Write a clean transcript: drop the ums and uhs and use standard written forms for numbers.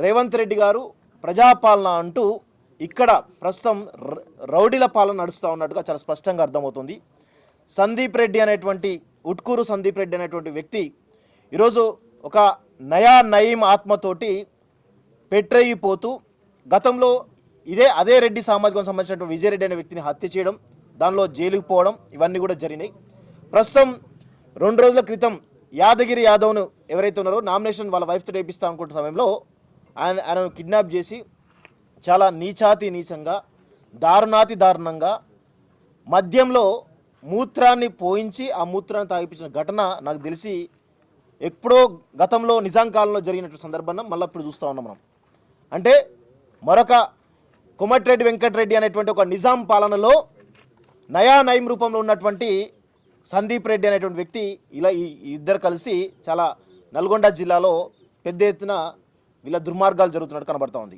రేవంత్ రెడ్డి గారు ప్రజాపాలన అంటూ ఇక్కడ ప్రస్తుతం రౌడీల పాలన నడుస్తూ ఉన్నట్టుగా చాలా స్పష్టంగా అర్థమవుతుంది. సందీప్ రెడ్డి అనేటువంటి ఉట్కూరు సందీప్ రెడ్డి అనేటువంటి వ్యక్తి ఈరోజు ఒక నయా నయీం ఆత్మతోటి పెట్టరేగిపోతూ గతంలో అదే రెడ్డి సామాజికం సంబంధించినటువంటి విజయరెడ్డి అనే వ్యక్తిని హత్య చేయడం, దానిలో జైలుకు పోవడం ఇవన్నీ కూడా జరిగినాయి. ప్రస్తుతం 2 రోజుల క్రితం యాదగిరి యాదవ్ను ఎవరైతే ఉన్నారో నామినేషన్ వాళ్ళ వైఫ్తో వేపిస్తా అనుకుంటున్న సమయంలో ఆయనను కిడ్నాప్ చేసి చాలా నీచంగా దారుణంగా మద్యంలో మూత్రాన్ని పోయించి ఆ మూత్రాన్ని తాగిపించిన ఘటన నాకు తెలిసి ఎప్పుడో గతంలో నిజాం కాలంలో జరిగినటువంటి సందర్భాన్ని మళ్ళీ ఇప్పుడు చూస్తూ ఉన్నాం మనం. అంటే మరొక కోమటిరెడ్డి వెంకటరెడ్డి అనేటువంటి ఒక నిజాం పాలనలో నయా నయీం రూపంలో ఉన్నటువంటి సందీప్ రెడ్డి అనేటువంటి వ్యక్తి ఇలా ఈ ఇద్దరు కలిసి చాలా నల్గొండ జిల్లాలో పెద్ద ఎత్తున వీళ్ళ దుర్మార్గాలు జరుగుతున్నట్టు కనబడుతూ ఉంది.